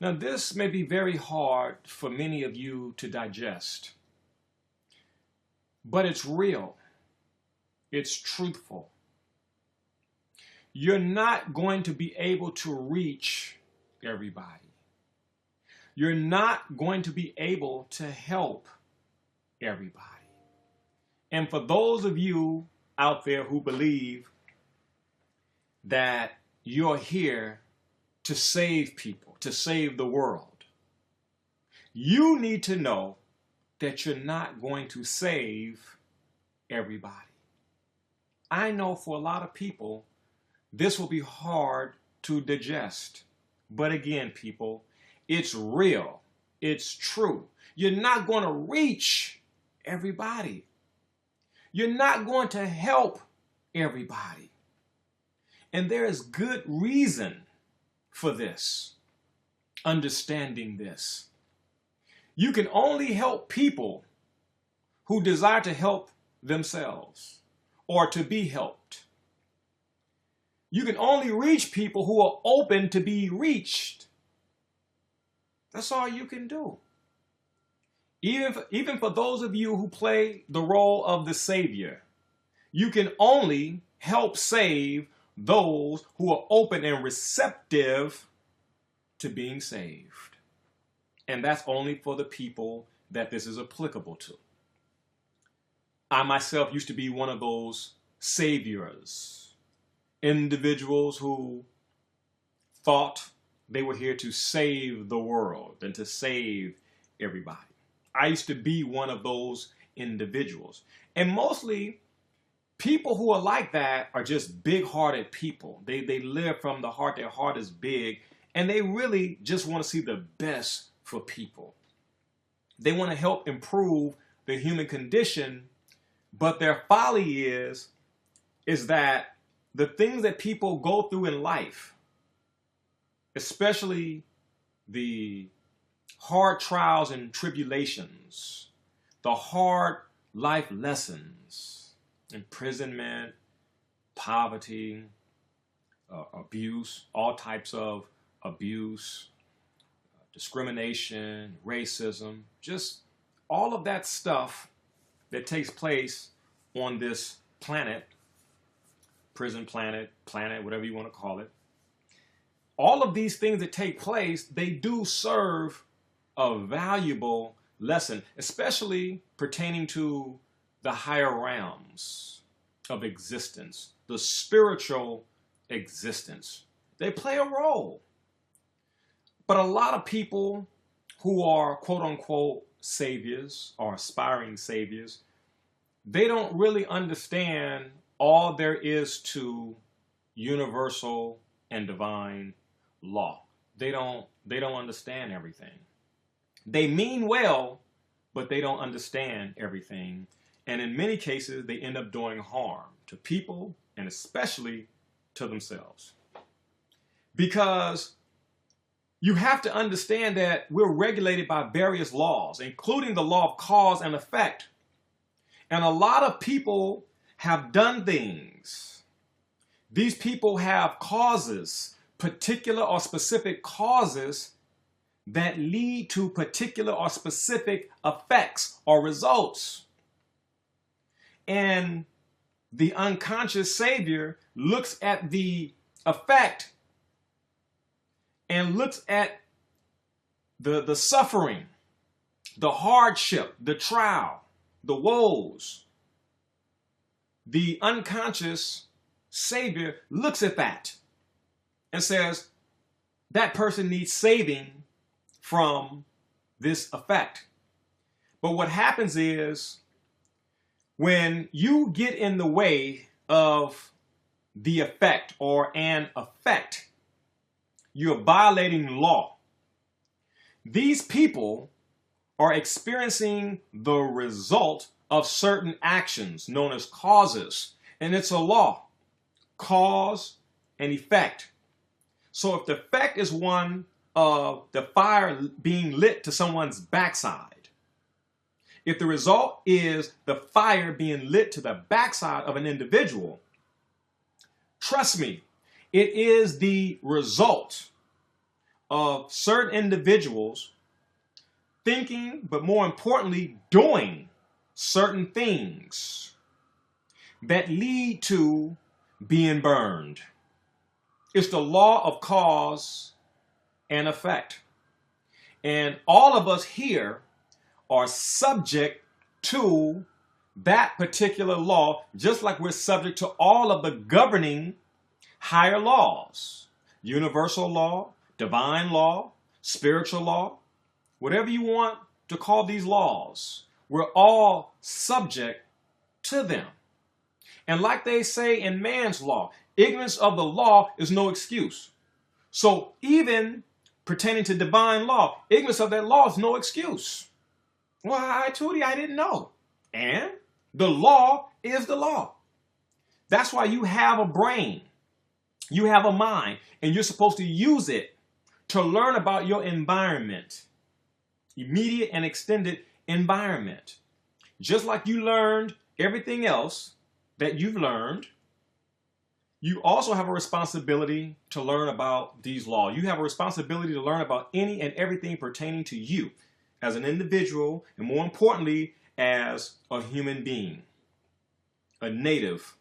Now, this may be very hard for many of you to digest, but it's real. It's truthful. You're not going to be able to reach everybody. You're not going to be able to help everybody. And for those of you out there who believe that you're here to save people, to save the world, you need to know that you're not going to save everybody. I know for a lot of people, this will be hard to digest. But again, people, it's real. It's true. You're not going to reach everybody. You're not going to help everybody. And there is good reason for this, understanding this. You can only help people who desire to help themselves or to be helped. You can only reach people who are open to be reached. That's all you can do. Even for those of you who play the role of the Savior, you can only help save those who are open and receptive to being saved. And that's only for the people that this is applicable to. I myself used to be one of those saviors, individuals who thought they were here to save the world and to save everybody. I used to be one of those individuals. And mostly, people who are like that are just big-hearted people. They live from the heart. Their heart is big. And they really just want to see the best for people. They want to help improve the human condition. But their folly is that the things that people go through in life, especially the hard trials and tribulations, the hard life lessons, imprisonment, poverty, abuse, all types of abuse, discrimination, racism, just all of that stuff that takes place on this planet, prison planet, whatever you want to call it. All of these things that take place, they do serve a valuable lesson, especially pertaining to the higher realms of existence, the spiritual existence. They play a role. But a lot of people who are quote unquote saviors or aspiring saviors, they don't really understand all there is to universal and divine law. They don't understand everything. They mean well, but they don't understand everything. And in many cases, they end up doing harm to people and especially to themselves. Because you have to understand that we're regulated by various laws, including the law of cause and effect. And a lot of people have done things. These people have causes, particular or specific causes that lead to particular or specific effects or results. And the unconscious savior looks at the effect and looks at the suffering, the hardship, the trial, the woes. The unconscious savior looks at that and says, that person needs saving from this effect. But what happens is, when you get in the way of the effect or an effect, you're violating law. These people are experiencing the result of certain actions known as causes. And it's a law, cause and effect. So if the effect is one of the fire being lit to someone's backside, if the result is the fire being lit to the backside of an individual, trust me, it is the result of certain individuals thinking, but more importantly, doing certain things that lead to being burned. It's the law of cause and effect. And all of us here are subject to that particular law, just like we're subject to all of the governing higher laws. Universal law, divine law, spiritual law, whatever you want to call these laws, we're all subject to them. And like they say in man's law, ignorance of the law is no excuse. So even pertaining to divine law, ignorance of that law is no excuse. Well, Djehuty, I didn't know. And the law is the law. That's why you have a brain, you have a mind, and you're supposed to use it to learn about your environment, immediate and extended environment. Just like you learned everything else that you've learned, you also have a responsibility to learn about these laws. You have a responsibility to learn about any and everything pertaining to you as an individual, and more importantly, as a human being, a native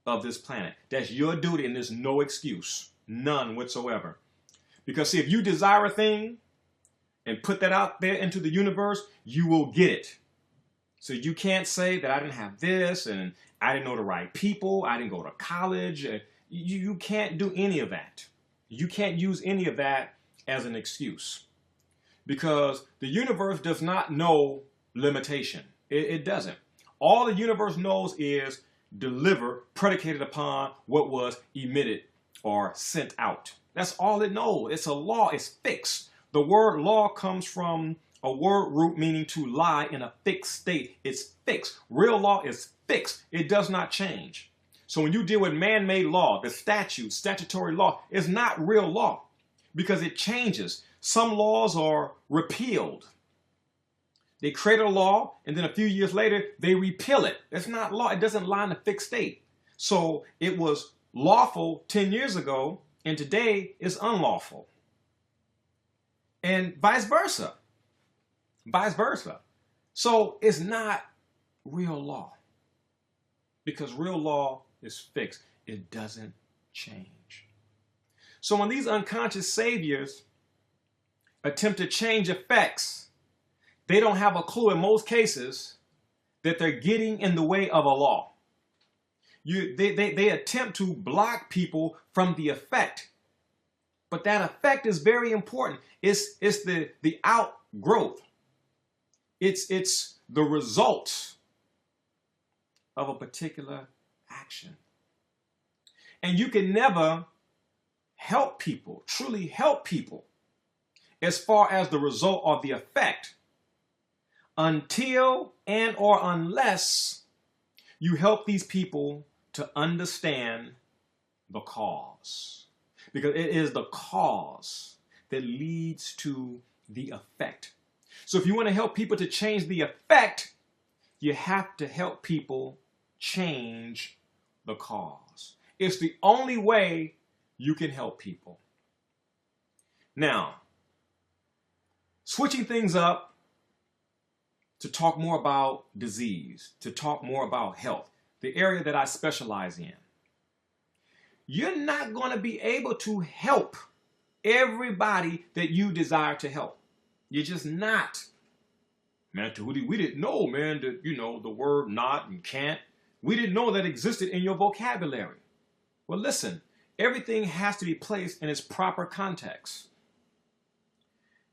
of this planet. That's your duty, and there's no excuse, none whatsoever. Because see, if you desire a thing and put that out there into the universe, you will get it. So you can't say that I didn't have this, and I didn't know the right people, I didn't go to college. You can't do any of that. You can't use any of that as an excuse. Because the universe does not know limitation. It doesn't. All the universe knows is deliver, predicated upon what was emitted or sent out. That's all it knows. It's a law. It's fixed. The word law comes from a word root meaning to lie in a fixed state. It's fixed. Real law is fixed. It does not change. So when you deal with man-made law, the statute, statutory law, is not real law because it changes. Some laws are repealed. They create a law, and then a few years later, they repeal it. It's not law. It doesn't lie in a fixed state. So it was lawful 10 years ago, and today is unlawful. And vice versa. Vice versa. So it's not real law. Because real law is fixed. It doesn't change. So when these unconscious saviors attempt to change effects, they don't have a clue in most cases that they're getting in the way of a law. They attempt to block people from the effect. But that effect is very important. It's the outgrowth. It's the result of a particular action. And you can never help people, truly help people, as far as the result or the effect, until and or unless you help these people to understand the cause. Because it is the cause that leads to the effect. So if you want to help people to change the effect, you have to help people change the cause. It's the only way you can help people. Now, switching things up to talk more about disease, to talk more about health, the area that I specialize in. You're not going to be able to help everybody that you desire to help. You're just not. Man, Djehuty, we didn't know, man, that, the word not and can't. We didn't know that existed in your vocabulary. Well, listen, everything has to be placed in its proper context.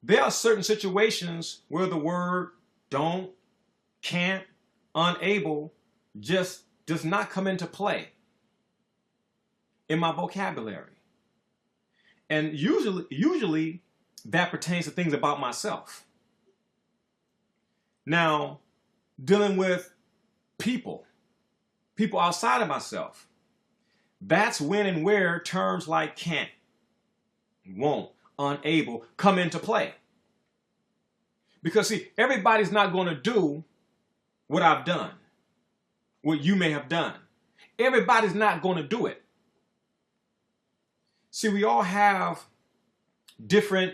There are certain situations where the word don't, can't, unable just does not come into play in my vocabulary. And usually that pertains to things about myself. Now, dealing with people outside of myself, that's when and where terms like can't, won't, unable come into play. Because see, everybody's not going to do what I've done, what you may have done. Everybody's not going to do it. See, we all have different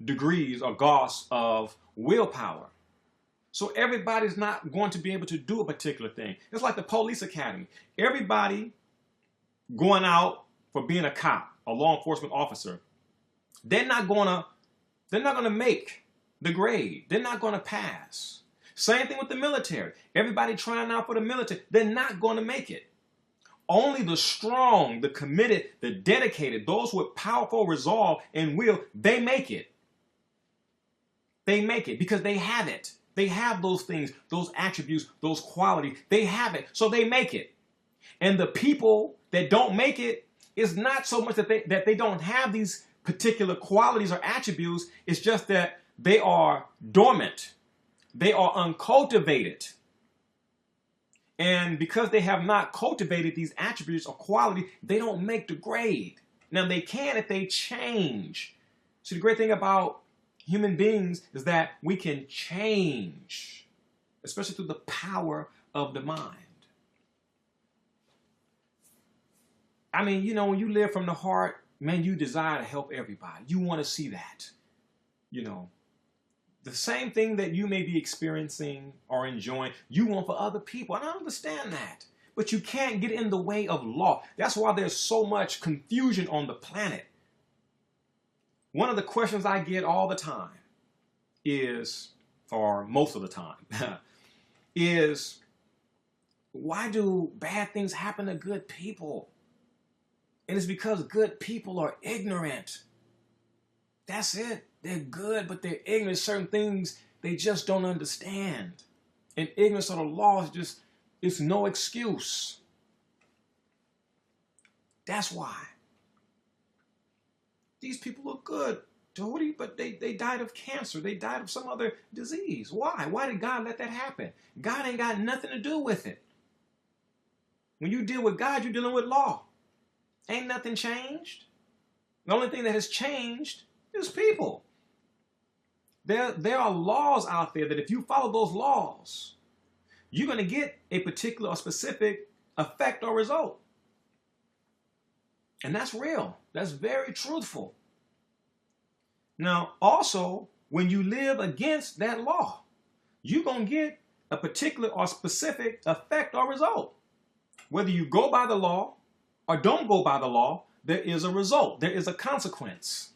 degrees or gauss of willpower. So everybody's not going to be able to do a particular thing. It's like the police academy. Everybody going out for being a cop, a law enforcement officer, they're not gonna make the grade. They're not gonna pass. Same thing with the military. Everybody trying out for the military, they're not gonna make it. Only the strong, the committed, the dedicated, those with powerful resolve and will, they make it. They make it because they have it. They have those things, those attributes, those qualities. They have it, so they make it. And the people that don't make it, is not so much that they don't have these particular qualities or attributes. It's just that they are dormant. They are uncultivated. And because they have not cultivated these attributes or qualities, they don't make the grade. Now, they can if they change. See, the great thing about human beings is that we can change, especially through the power of the mind. I mean, you know, when you live from the heart, man, you desire to help everybody. You want to see that. You know, the same thing that you may be experiencing or enjoying, you want for other people. And I understand that. But you can't get in the way of law. That's why there's so much confusion on the planet. One of the questions I get all the time is, or most of the time, is why do bad things happen to good people? And it's because good people are ignorant. That's it. They're good, but they're ignorant. Certain things they just don't understand. And ignorance of the law is just, it's no excuse. That's why. These people look good, Djehuty, but they died of cancer. They died of some other disease. Why? Why did God let that happen? God ain't got nothing to do with it. When you deal with God, you're dealing with law. Ain't nothing changed. The only thing that has changed is people. There are laws out there that if you follow those laws, you're going to get a particular or specific effect or result. And that's real. That's very truthful. Now, also, when you live against that law, you're going to get a particular or specific effect or result. Whether you go by the law or don't go by the law, there is a result. There is a consequence.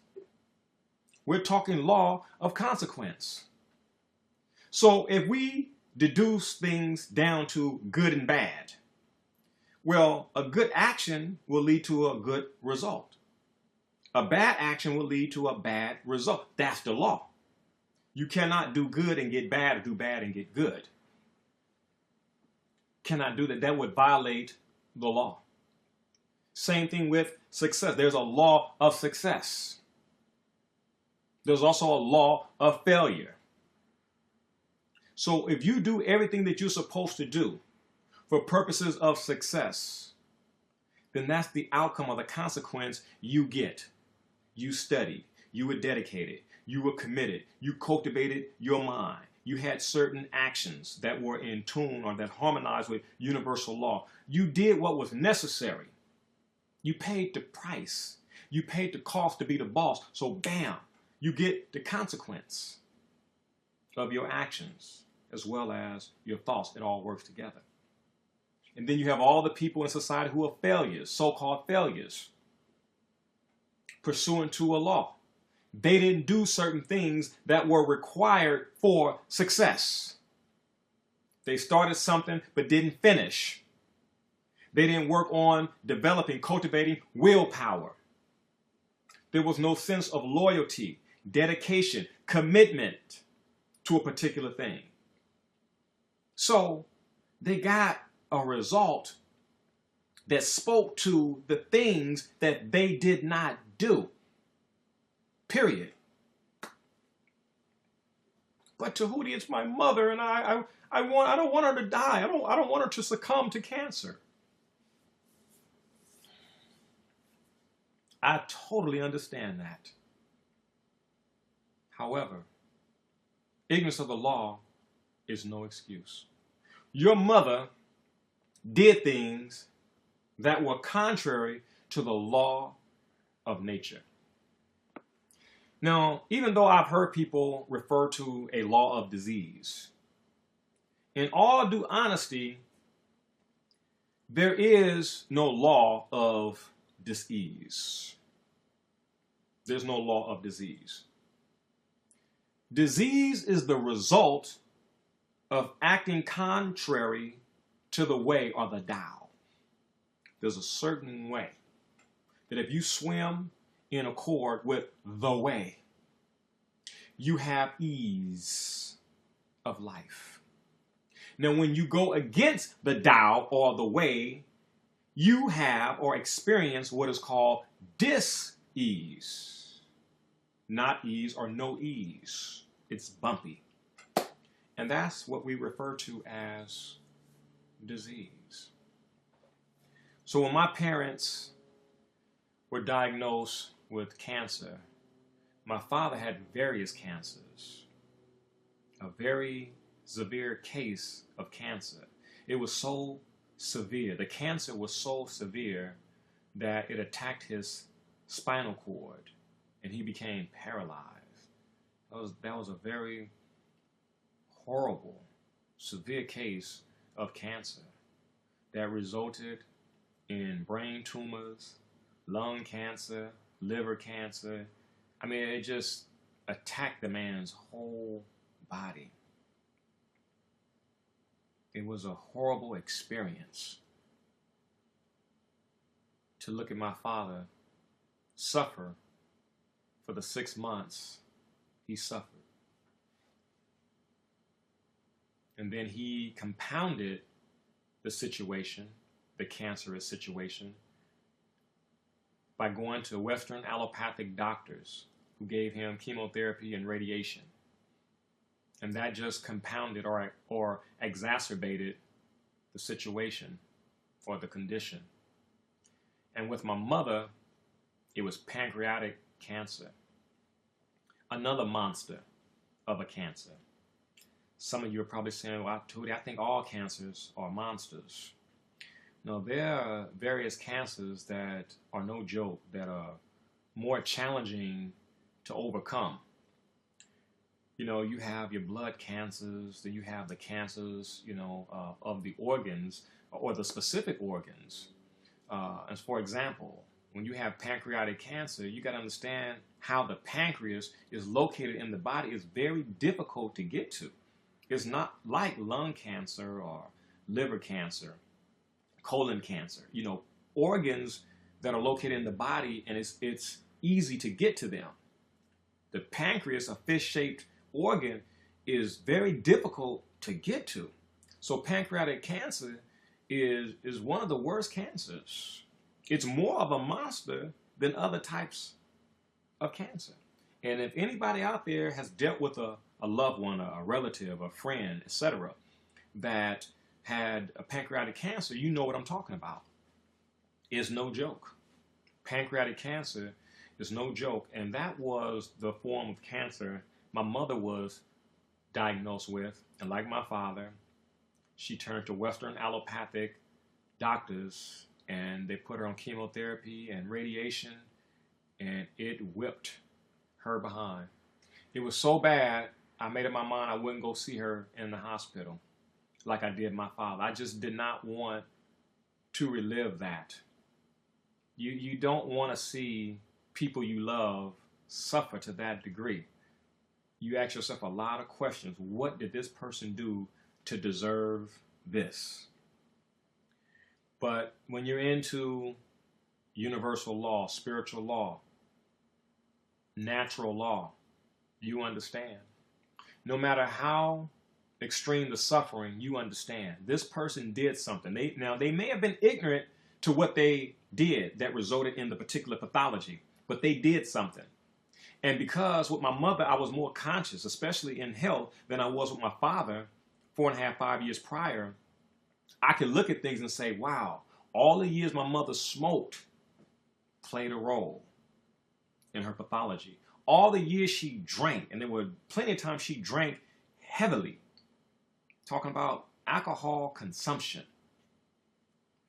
We're talking law of consequence. So if we deduce things down to good and bad, well, a good action will lead to a good result. A bad action will lead to a bad result. That's the law. You cannot do good and get bad or do bad and get good. Cannot do that. That would violate the law. Same thing with success. There's a law of success. There's also a law of failure. So if you do everything that you're supposed to do for purposes of success, then that's the outcome or the consequence you get. You studied, you were dedicated, you were committed, you cultivated your mind. You had certain actions that were in tune or that harmonized with universal law. You did what was necessary. You paid the price. You paid the cost to be the boss. So bam, you get the consequence of your actions as well as your thoughts. It all works together. And then you have all the people in society who are failures, so-called failures, pursuant to a law. They didn't do certain things that were required for success. They started something but didn't finish. They didn't work on developing, cultivating willpower. There was no sense of loyalty, dedication, commitment to a particular thing. So they got a result that spoke to the things that they did not do. Period. But Djehuty, it's my mother, and I don't want her to die. I don't want her to succumb to cancer. I totally understand that. However, ignorance of the law is no excuse. Your mother did things that were contrary to the law of nature. Now, even though I've heard people refer to a law of disease, in all due honesty, there is no law of disease. There's no law of disease. Disease is the result of acting contrary to the way or the Tao. There's a certain way that if you swim in accord with the way, you have ease of life. Now, when you go against the Tao or the way, you have or experience what is called dis-ease. Not ease or no ease. It's bumpy. And that's what we refer to as disease. So when my parents were diagnosed with cancer, my father had various cancers, a very severe case of cancer. It was so severe, the cancer was so severe that it attacked his spinal cord and he became paralyzed. That was a very horrible, severe case of cancer that resulted in brain tumors, lung cancer, liver cancer. I mean, it just attacked the man's whole body. It was a horrible experience to look at my father suffer for the 6 months he suffered. And then he compounded the situation, the cancerous situation, by going to Western allopathic doctors who gave him chemotherapy and radiation. And that just compounded or exacerbated the situation or the condition. And with my mother, it was pancreatic cancer. Another monster of a cancer. Some of you are probably saying, well, Djehuty, I think all cancers are monsters. No, there are various cancers that are no joke, that are more challenging to overcome. You know, you have your blood cancers, then you have the cancers, of the organs or the specific organs. As for example, when you have pancreatic cancer, you got to understand how the pancreas is located in the body is very difficult to get to. It's not like lung cancer or liver cancer, colon cancer. Organs that are located in the body, and it's easy to get to them. The pancreas, a fish-shaped organ, is very difficult to get to. So pancreatic cancer is one of the worst cancers. It's more of a monster than other types of cancer. And if anybody out there has dealt with a loved one, a relative, a friend, etc., that had a pancreatic cancer, you know what I'm talking about. It's no joke. Pancreatic cancer is no joke. And that was the form of cancer my mother was diagnosed with. And like my father, she turned to Western allopathic doctors, and they put her on chemotherapy and radiation, and it whipped her behind. It was so bad, I made up my mind I wouldn't go see her in the hospital like I did my father. I just did not want to relive that. You don't want to see people you love suffer to that degree. You ask yourself a lot of questions. What did this person do to deserve this? But when you're into universal law, spiritual law, natural law, you understand. No matter how extreme the suffering, you understand. This person did something. They may have been ignorant to what they did that resulted in the particular pathology, but they did something. And because with my mother, I was more conscious, especially in health, than I was with my father 4.5, 5 years prior, I could look at things and say, wow, all the years my mother smoked played a role in her pathology. All the years she drank, and there were plenty of times she drank heavily, talking about alcohol consumption.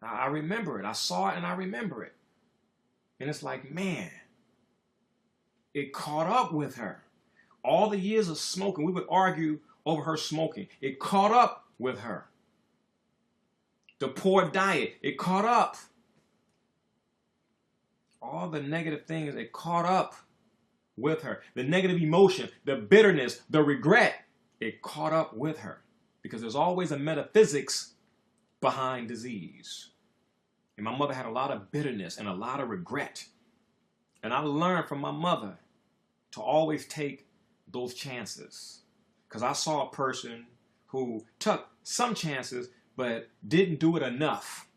I remember it. I saw it and I remember it. And it's like, man, It caught up with her. All the years of smoking, we would argue over her smoking. It caught up with her. The poor diet, it caught up. All the negative things, it caught up with her. The negative emotion, the bitterness, the regret, it caught up with her. Because there's always a metaphysics behind disease. And my mother had a lot of bitterness and a lot of regret. And I learned from my mother to always take those chances. Because I saw a person who took some chances but didn't do it enough.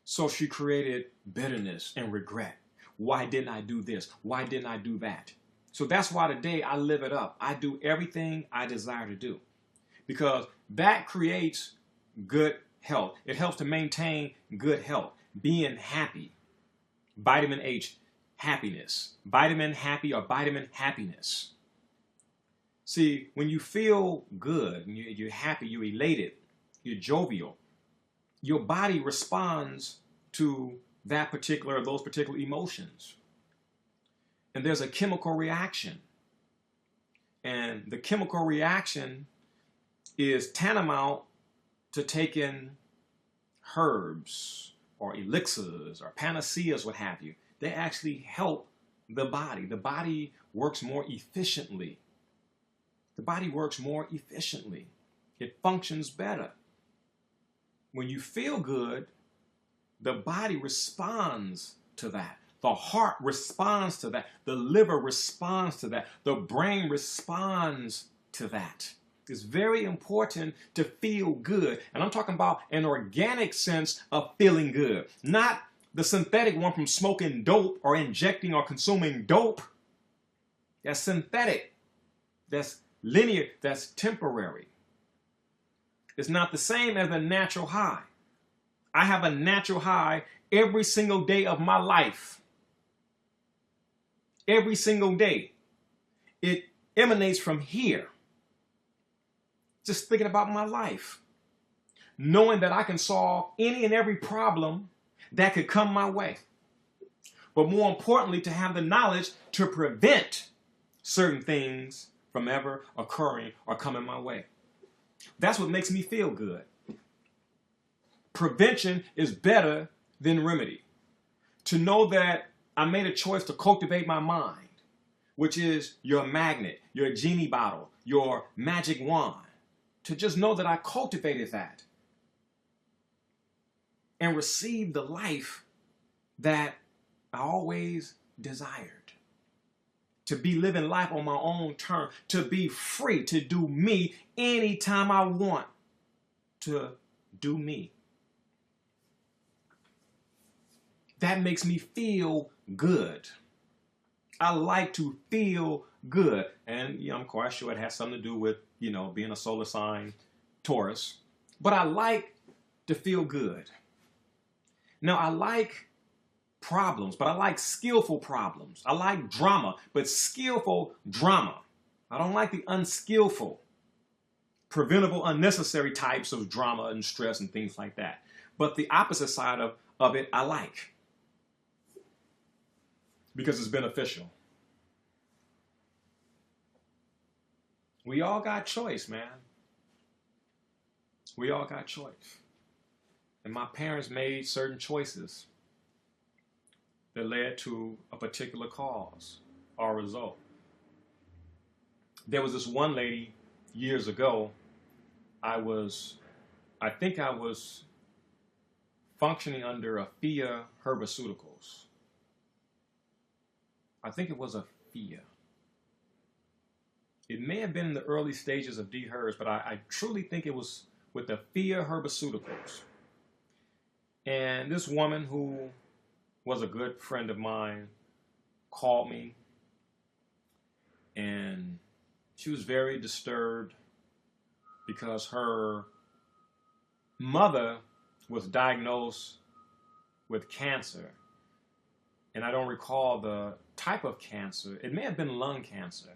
So she created bitterness and regret. Why didn't I do this? Why didn't I do that? So that's why today I live it up. I do everything I desire to do. Because that creates good health. It helps to maintain good health. Being happy. Vitamin H, happiness. Vitamin happy or vitamin happiness. See, when you feel good, you're happy, you're elated, you're jovial, your body responds to those particular emotions. And there's a chemical reaction. And the chemical reaction is tantamount to taking herbs or elixirs or panaceas, what have you. They actually help the body. The body works more efficiently. The body works more efficiently. It functions better. When you feel good, the body responds to that. The heart responds to that. The liver responds to that. The brain responds to that. It's very important to feel good. And I'm talking about an organic sense of feeling good, not the synthetic one from smoking dope or injecting or consuming dope. That's synthetic. That's linear. That's temporary. It's not the same as a natural high. I have a natural high every single day of my life. Every single day. It emanates from here. Just thinking about my life. Knowing that I can solve any and every problem that could come my way. But more importantly, to have the knowledge to prevent certain things from ever occurring or coming my way. That's what makes me feel good. Prevention is better than remedy. To know that I made a choice to cultivate my mind, which is your magnet, your genie bottle, your magic wand. To just know that I cultivated that and received the life that I always desired. To be living life on my own terms, to be free, to do me anytime I want to do me. That makes me feel good. I like to feel good. And I'm quite sure it has something to do with, being a solar sign Taurus. But I like to feel good. Now, I like problems, but I like skillful problems. I like drama, but skillful drama. I don't like the unskillful, preventable, unnecessary types of drama and stress and things like that. But the opposite side of it, I like. Because it's beneficial. We all got choice, man. We all got choice. And my parents made certain choices that led to a particular cause or result. There was this one lady years ago, I think I was functioning under Afia Herbaceuticals. I think it was Afia. It may have been in the early stages of D-Herbs, but I truly think it was with Afia Herbaceuticals. And this woman who was a good friend of mine called me, and she was very disturbed because her mother was diagnosed with cancer. And I don't recall the type of cancer. It may have been lung cancer,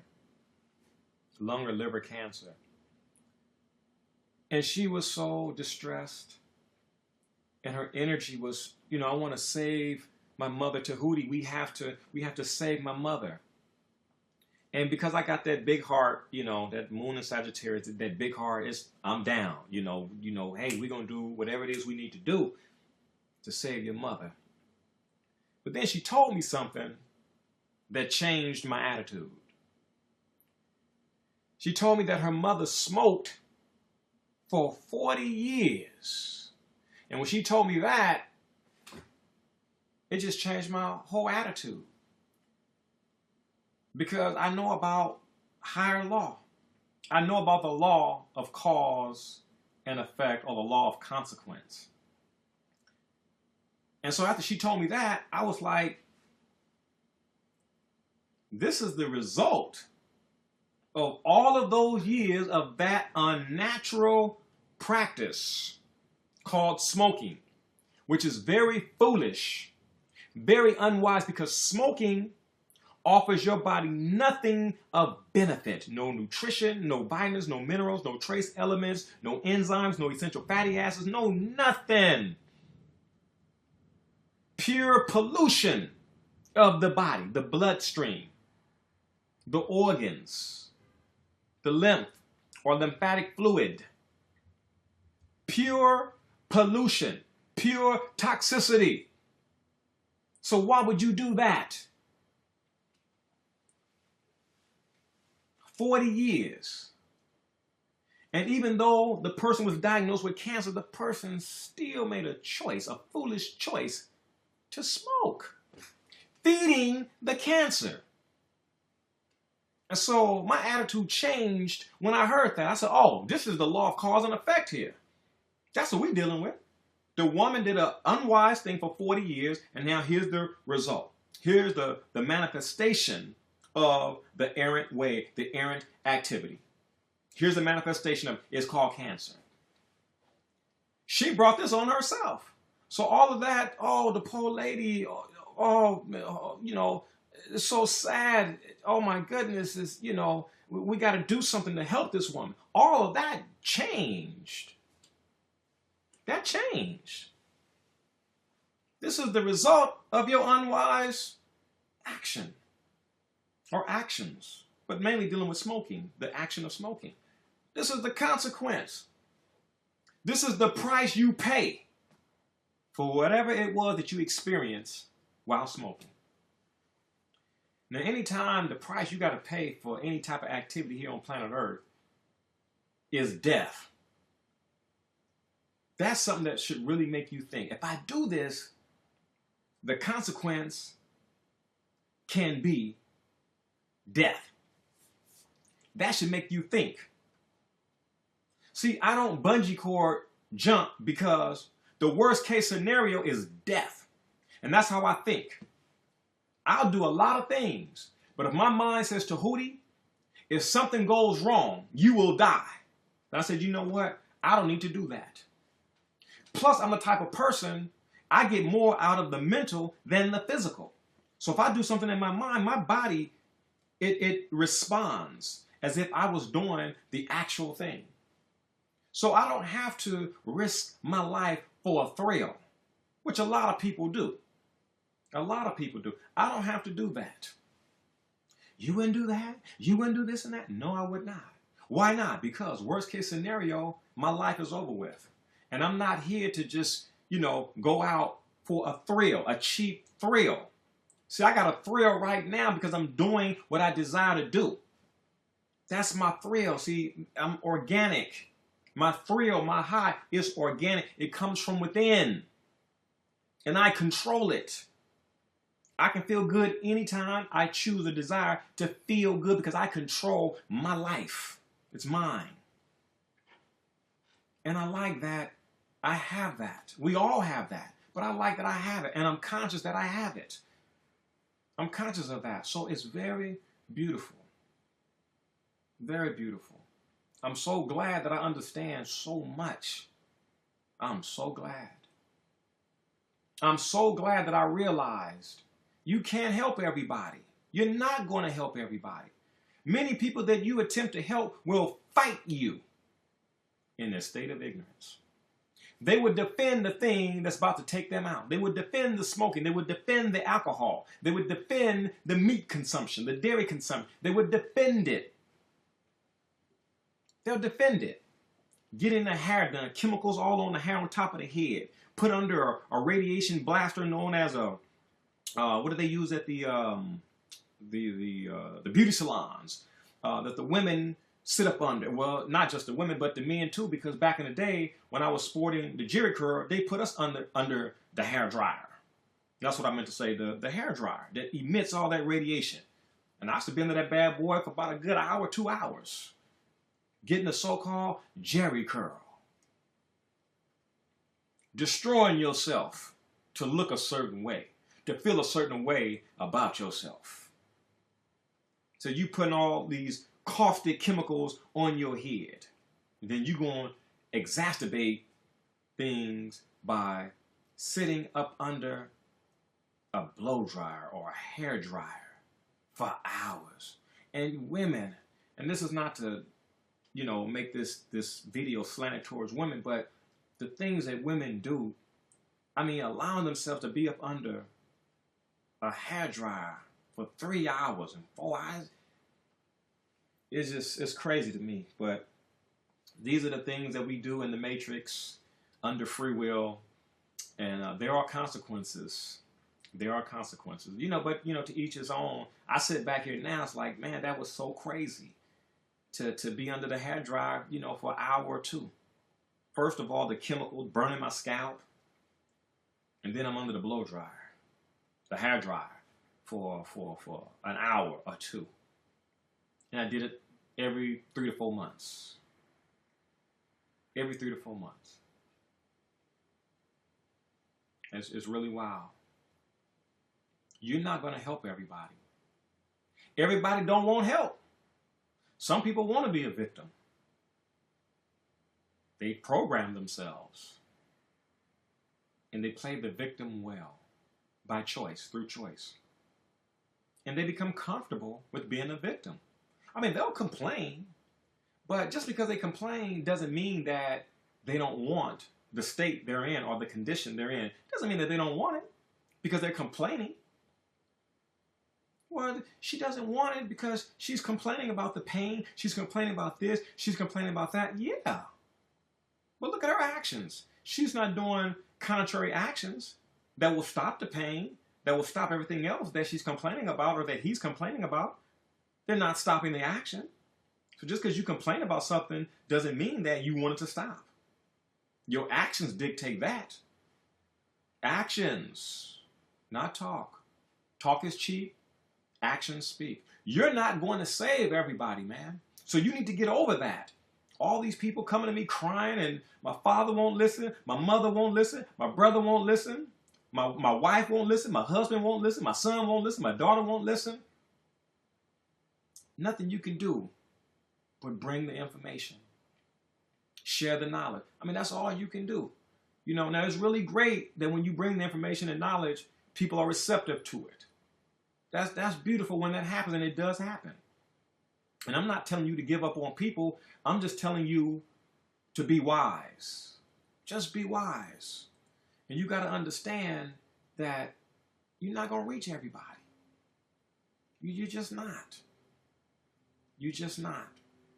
lung or liver cancer. And she was so distressed. And her energy was, I want to save my mother, Djehuty. We have to save my mother. And because I got that big heart, you know, that moon in Sagittarius, that big heart, I'm down. Hey, we're going to do whatever it is we need to do to save your mother. But then she told me something that changed my attitude. She told me that her mother smoked for 40 years. And when she told me that, it just changed my whole attitude. Because I know about higher law. I know about the law of cause and effect, or the law of consequence. And so after she told me that, I was like, this is the result of all of those years of that unnatural practice called smoking, which is very foolish, very unwise, because smoking offers your body nothing of benefit. No nutrition, no vitamins, no minerals, no trace elements, no enzymes, no essential fatty acids, no nothing. Pure pollution of the body, the bloodstream, the organs, the lymph or lymphatic fluid. Pure pollution, pure toxicity. So why would you do that? 40 years. And even though the person was diagnosed with cancer, the person still made a choice, a foolish choice, to smoke, feeding the cancer. And so my attitude changed when I heard that. I said, oh, this is the law of cause and effect here. That's what we're dealing with. The woman did an unwise thing for 40 years, and now here's the result. Here's the manifestation of the errant way, the errant activity. Here's the manifestation of it's called cancer. She brought this on herself. So all of that, oh, the poor lady, it's so sad. Oh my goodness, we got to do something to help this woman. All of that changed. That changed. This is the result of your unwise action or actions, but mainly dealing with smoking, the action of smoking. This is the consequence. This is the price you pay for whatever it was that you experienced while smoking. Now, anytime the price you got to pay for any type of activity here on planet Earth is death, that's something that should really make you think. If I do this, the consequence can be death. That should make you think. See, I don't bungee cord jump because the worst case scenario is death. And that's how I think. I'll do a lot of things, but if my mind says, Djehuty, if something goes wrong, you will die. And I said, you know what? I don't need to do that. Plus, I'm the type of person, I get more out of the mental than the physical. So if I do something in my mind, my body, it responds as if I was doing the actual thing. So I don't have to risk my life for a thrill, which a lot of people do. A lot of people do. I don't have to do that. You wouldn't do that? You wouldn't do this and that? No, I would not. Why not? Because worst case scenario, my life is over with. And I'm not here to just, go out for a thrill, a cheap thrill. See, I got a thrill right now because I'm doing what I desire to do. That's my thrill. See, I'm organic. My thrill, my high is organic. It comes from within. And I control it. I can feel good anytime I choose a desire to feel good because I control my life. It's mine. And I like that I have that. We all have that. But I like that I have it. And I'm conscious that I have it. I'm conscious of that. So it's very beautiful. Very beautiful. I'm so glad that I understand so much. I'm so glad. I'm so glad that I realized you can't help everybody. You're not going to help everybody. Many people that you attempt to help will fight you in their state of ignorance. They would defend the thing that's about to take them out. They would defend the smoking. They would defend the alcohol. They would defend the meat consumption, the dairy consumption. They would defend it. They'll defend it. Getting the hair done, chemicals all on the hair on top of the head, put under a radiation blaster known as a, what do they use at the beauty salons that the women sit up under. Well, not just the women, but the men too, because back in the day when I was sporting the Jerry curl, they put us under the hair dryer. That's what I meant to say, the hair dryer that emits all that radiation. And I used to be under that bad boy for about a good hour, 2 hours, getting the so-called Jerry curl. Destroying yourself to look a certain way, to feel a certain way about yourself. So you putting all these caustic chemicals on your head. And then you're going to exacerbate things by sitting up under a blow dryer or a hair dryer for hours. And women, and this is not to, make this video slanted towards women, but the things that women do, allowing themselves to be up under a hair dryer for 3 hours and 4 hours, it's crazy to me. But these are the things that we do in the Matrix under free will, and there are consequences. There are consequences, but to each his own. I sit back here now, it's like, man, that was so crazy to be under the hair dryer, for an hour or two. First of all, the chemicals burning my scalp, and then I'm under the blow dryer, the hair dryer, for an hour or two. And I did it every 3 to 4 months. Every 3 to 4 months. It's really wild. You're not going to help everybody. Everybody don't want help. Some people want to be a victim. They program themselves. And they play the victim well. By choice, through choice. And they become comfortable with being a victim. They'll complain, but just because they complain doesn't mean that they don't want the state they're in or the condition they're in. Doesn't mean that they don't want it because they're complaining. Well, she doesn't want it because she's complaining about the pain. She's complaining about this. She's complaining about that. Yeah. But look at her actions. She's not doing contrary actions that will stop the pain, that will stop everything else that she's complaining about or that he's complaining about. They're not stopping the action. So just because you complain about something doesn't mean that you want it to stop. Your actions dictate that. Actions, not talk. Talk is cheap. Actions speak. You're not going to save everybody, man. So you need to get over that. All these people coming to me crying and my father won't listen, my mother won't listen, my brother won't listen, my wife won't listen, my husband won't listen, my son won't listen, my daughter won't listen. Nothing you can do but bring the information. Share the knowledge. That's all you can do. Now it's really great that when you bring the information and knowledge, people are receptive to it. That's beautiful when that happens, and it does happen. And I'm not telling you to give up on people. I'm just telling you to be wise. Just be wise. And you got to understand that you're not going to reach everybody. You're just not. You're just not.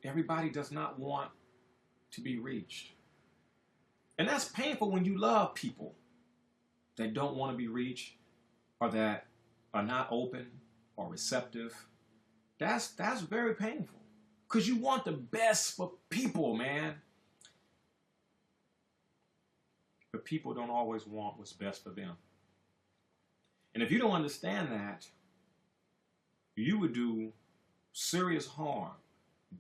Everybody does not want to be reached. And that's painful when you love people that don't want to be reached or that are not open or receptive. That's very painful because you want the best for people, man. But people don't always want what's best for them. And if you don't understand that, you would do serious harm,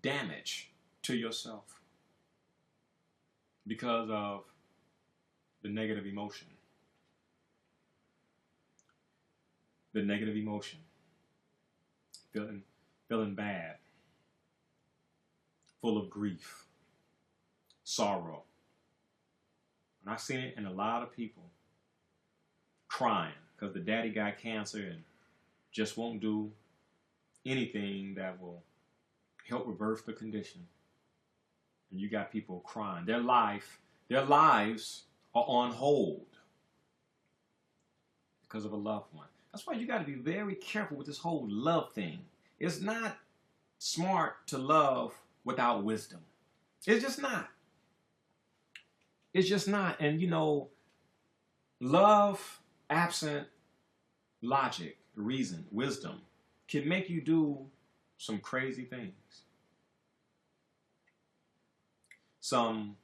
damage to yourself because of the negative emotion. The negative emotion. Feeling bad. Full of grief. Sorrow. And I've seen it in a lot of people. Crying because the daddy got cancer and just won't do anything that will help reverse the condition. And you got people crying. Their life Their lives are on hold because of a loved one. That's why you got to be very careful with this whole love thing. It's not smart to love without wisdom. It's just not. It's just not. And you know, love absent logic, reason, wisdom can make you do some crazy things. Some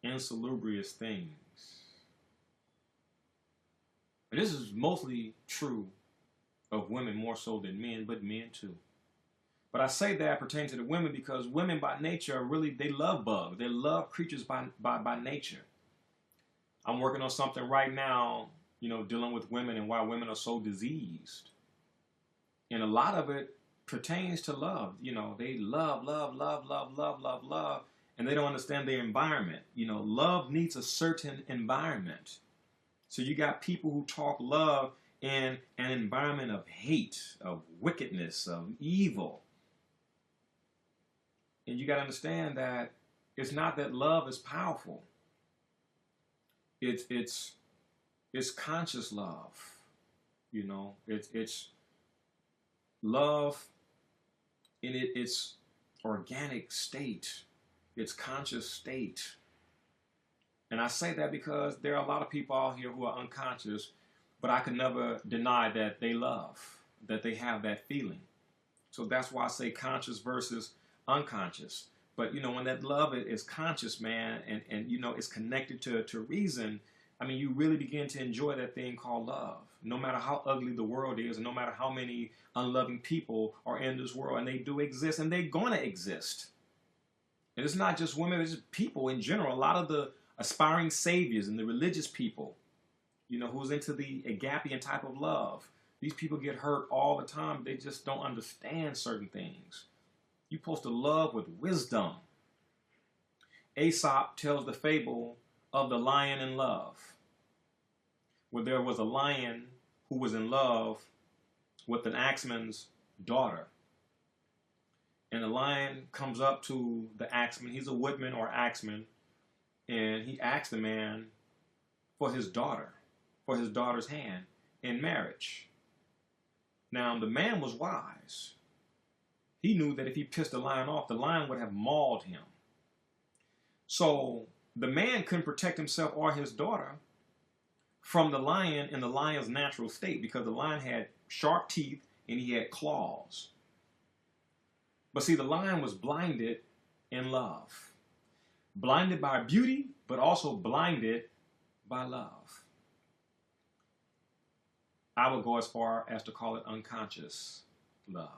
insalubrious things. And this is mostly true of women more so than men, but men too. But I say that pertaining to the women because women by nature are really, they love bugs. They love creatures by nature. I'm working on something right now, you know, dealing with women and why women are so diseased. And a lot of it pertains to love. You know, they love, and they don't understand their environment. You know, love needs a certain environment. So you got people who talk love in an environment of hate, of wickedness, of evil. And you got to understand that it's not that love is powerful. It's conscious love. You know, it's love in its organic state, its conscious state. And I say that because there are a lot of people out here who are unconscious, but I could never deny that they love, that they have that feeling. So that's why I say conscious versus unconscious. But, you know, when that love is conscious, man, and you know, it's connected to reason, I mean, you really begin to enjoy that thing called love. No matter how ugly the world is, and no matter how many unloving people are in this world, and they do exist, and they're going to exist. And it's not just women, it's just people in general. A lot of the aspiring saviors and the religious people, you know, who's into the agapian type of love. These people get hurt all the time. They just don't understand certain things. You're supposed to love with wisdom. Aesop tells the fable of the lion in love, where there was a lion who was in love with an axeman's daughter. And the lion comes up to the axeman. He's a woodman or axeman. And he asked the man for his daughter, for his daughter's hand in marriage. Now, the man was wise. He knew that if he pissed the lion off, the lion would have mauled him. So the man couldn't protect himself or his daughter from the lion in the lion's natural state because the lion had sharp teeth and he had claws. But see, the lion was blinded in love. Blinded by beauty, but also blinded by love. I would go as far as to call it unconscious love.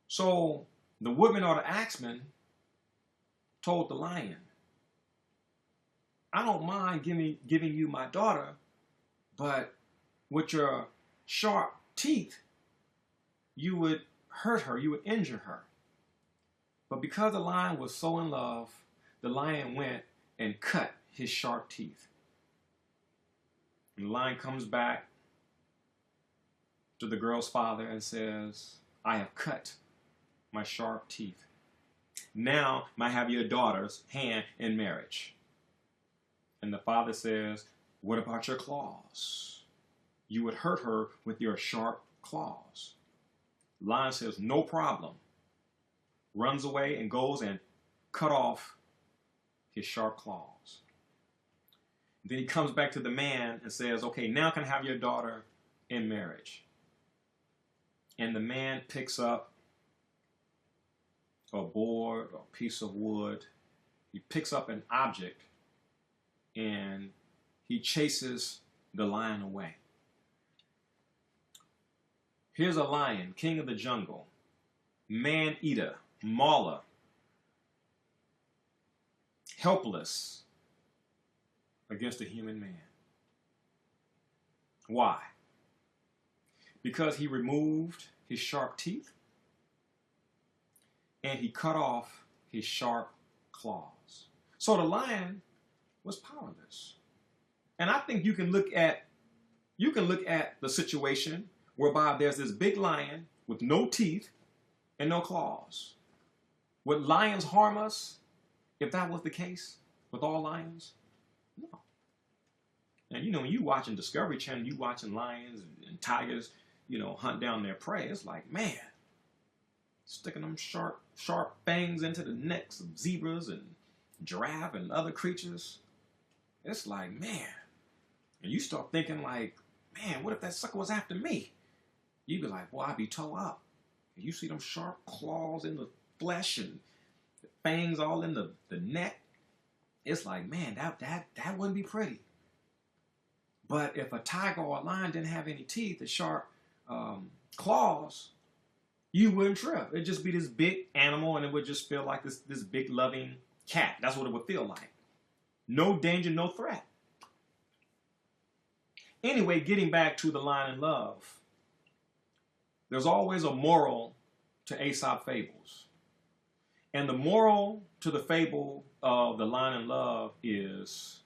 So the woodman or the axeman told the lion, I don't mind giving you my daughter, but with your sharp teeth, you would hurt her, you would injure her. But because the lion was so in love, the lion went and cut his sharp teeth. And the lion comes back to the girl's father and says, I have cut my sharp teeth. Now I have your daughter's hand in marriage. And the father says, what about your claws? You would hurt her with your sharp claws. The lion says, no problem. Runs away and goes and cut off his sharp claws. Then he comes back to the man and says, okay, now can I have your daughter in marriage? And the man picks up a board or a piece of wood. He picks up an object and he chases the lion away. Here's a lion, king of the jungle, man-eater, mauler, helpless against a human man. Why? Because he removed his sharp teeth and he cut off his sharp claws. So the lion was powerless. And I think you can look at the situation whereby there's this big lion with no teeth and no claws. Would lions harm us if that was the case with all lions? No. And you know, when you watching Discovery Channel, you watching lions and tigers, you know, hunt down their prey. It's like, man, sticking them sharp fangs into the necks of zebras and giraffe and other creatures. It's like, man. And you start thinking like, man, what if that sucker was after me? You'd be like, well, I'd be tore up. You see them sharp claws in the flesh and the fangs all in the neck. It's like, man, that wouldn't be pretty. But if a tiger or a lion didn't have any teeth, the sharp claws, you wouldn't trip. It'd just be this big animal, and it would just feel like this big loving cat. That's what it would feel like. No danger, no threat. Anyway, getting back to the lion and love, there's always a moral to Aesop fables. And the moral to the fable of the lion and love is,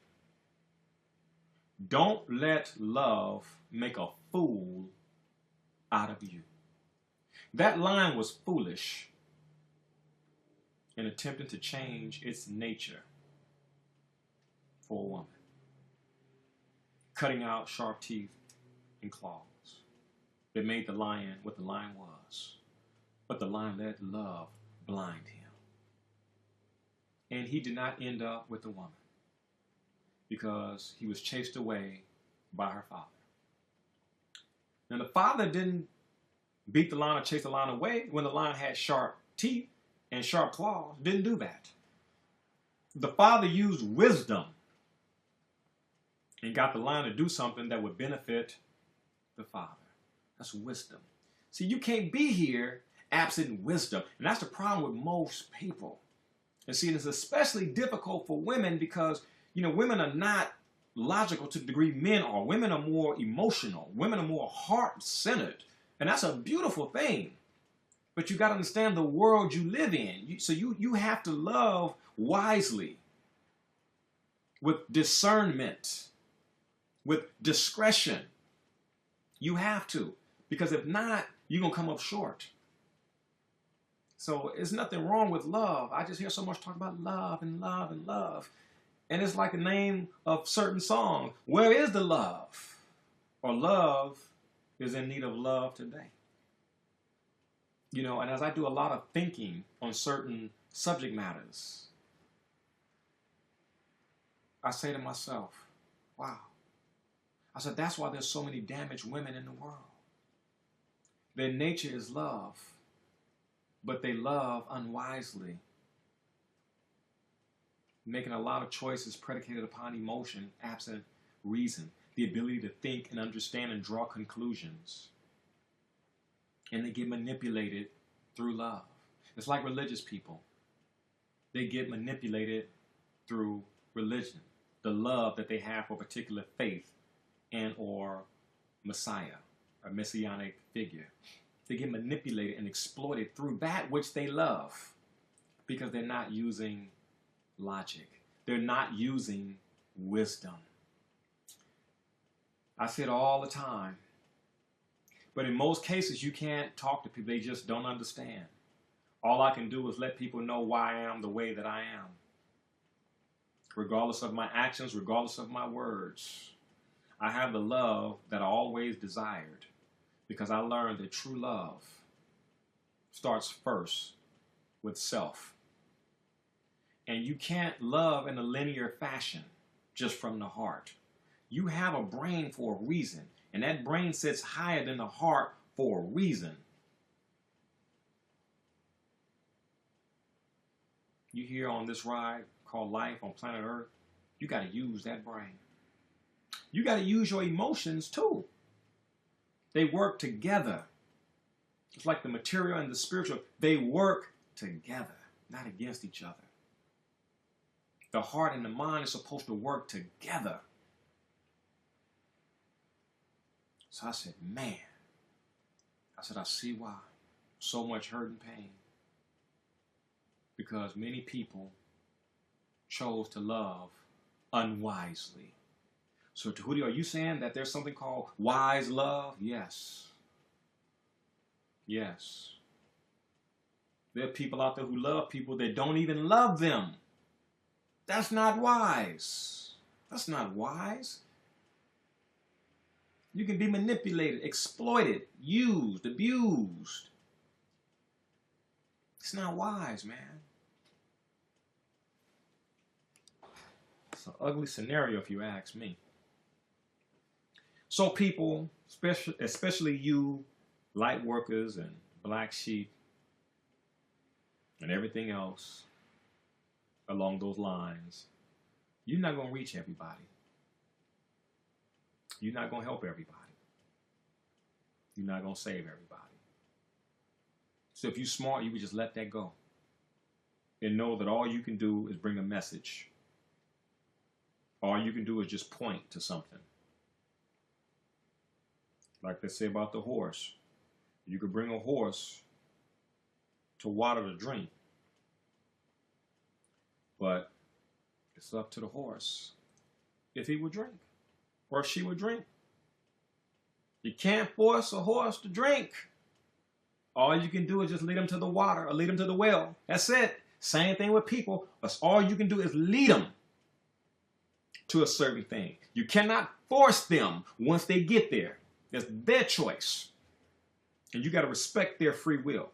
don't let love make a fool out of you. That lion was foolish in attempting to change its nature for a woman, cutting out sharp teeth and claws that made the lion what the lion was. But the lion let love blind him. And he did not end up with the woman because he was chased away by her father. Now the father didn't beat the lion or chase the lion away when the lion had sharp teeth and sharp claws. Didn't do that. The father used wisdom and got the lion to do something that would benefit the father. That's wisdom. See, you can't be here absent wisdom. And that's the problem with most people. And see, it's especially difficult for women because, you know, women are not logical to the degree men are. Women are more emotional. Women are more heart-centered. And that's a beautiful thing. But you got to understand the world you live in. So you have to love wisely, with discernment, with discretion. You have to. Because if not, you're going to come up short. So there's nothing wrong with love. I just hear so much talk about love and love and love. And it's like the name of certain song. Where is the love? Or love is in need of love today. You know, and as I do a lot of thinking on certain subject matters, I say to myself, wow. I said, that's why there's so many damaged women in the world. Their nature is love, but they love unwisely, making a lot of choices predicated upon emotion, absent reason, the ability to think and understand and draw conclusions. And they get manipulated through love. It's like religious people. They get manipulated through religion, the love that they have for a particular faith and or Messiah, a messianic figure. They get manipulated and exploited through that which they love because they're not using logic. They're not using wisdom. I say it all the time. But in most cases, you can't talk to people. They just don't understand. All I can do is let people know why I am the way that I am. Regardless of my actions, regardless of my words. I have the love that I always desired because I learned that true love starts first with self. And you can't love in a linear fashion just from the heart. You have a brain for a reason, and that brain sits higher than the heart for a reason. You here on this ride called life on planet Earth, you got to use that brain. You got to use your emotions too. They work together. It's like the material and the spiritual. They work together, not against each other. The heart and the mind are supposed to work together. So I said, man. I said, I see why. So much hurt and pain. Because many people chose to love unwisely. So Djehuty, are you saying that there's something called wise love? Yes. Yes. There are people out there who love people that don't even love them. That's not wise. That's not wise. You can be manipulated, exploited, used, abused. It's not wise, man. It's an ugly scenario if you ask me. So people, especially you light workers and black sheep and everything else along those lines, you're not going to reach everybody. You're not going to help everybody. You're not going to save everybody. So if you're smart, you would just let that go and know that all you can do is bring a message. All you can do is just point to something. Like they say about the horse. You could bring a horse to water to drink. But it's up to the horse if he would drink or if she would drink. You can't force a horse to drink. All you can do is just lead them to the water or lead them to the well. That's it. Same thing with people. That's all you can do is lead them to a certain thing. You cannot force them once they get there. It's their choice. And you got to respect their free will.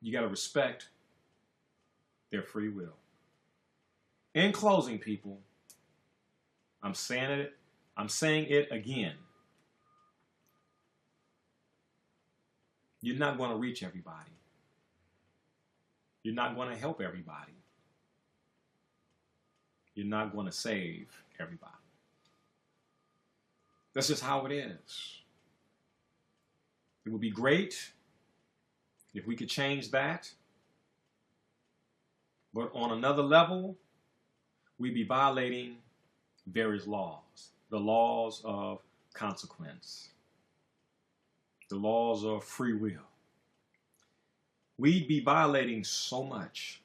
You got to respect their free will. In closing, people, I'm saying it again. You're not going to reach everybody. You're not going to help everybody. You're not going to save everybody. That's just how it is. It would be great if we could change that. But on another level, we'd be violating various laws. The laws of consequence. The laws of free will. We'd be violating so much.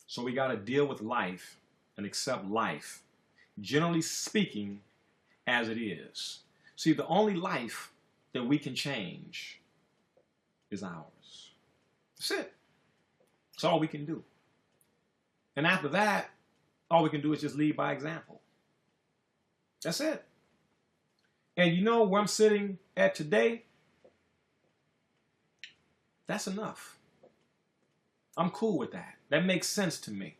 So we got to deal with life and accept life, generally speaking, as it is. See, the only life that we can change is ours. That's it. That's all we can do. And after that, all we can do is just lead by example. That's it. And you know where I'm sitting at today? That's enough. I'm cool with that. That makes sense to me.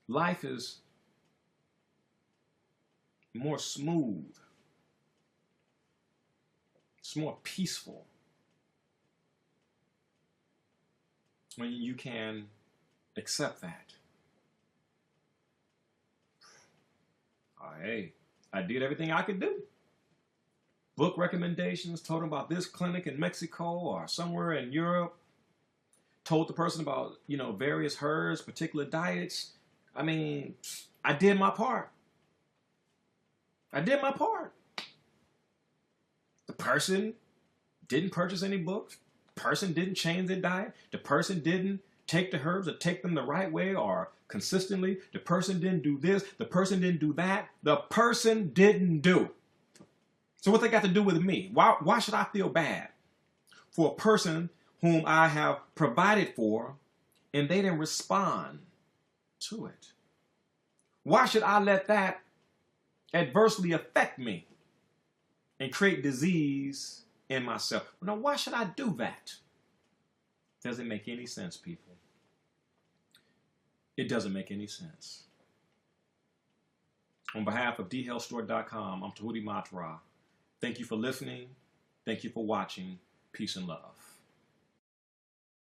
Life is more smooth. It's more peaceful when you can accept that. Hey, I did everything I could do. Book recommendations, told them about this clinic in Mexico or somewhere in Europe. Told the person about, various herbs, particular diets. I mean, I did my part. I did my part. The person didn't purchase any books. The person didn't change their diet. The person didn't take the herbs or take them the right way or consistently. The person didn't do this. The person didn't do that. The person didn't do. So what they got to do with me? Why should I feel bad for a person whom I have provided for and they didn't respond to it? Why should I let that adversely affect me and create disease in myself? Now, why should I do that? Doesn't make any sense, people. It doesn't make any sense. On behalf of dhealthstore.com, I'm Djehuty. Thank you for listening. Thank you for watching. Peace and love.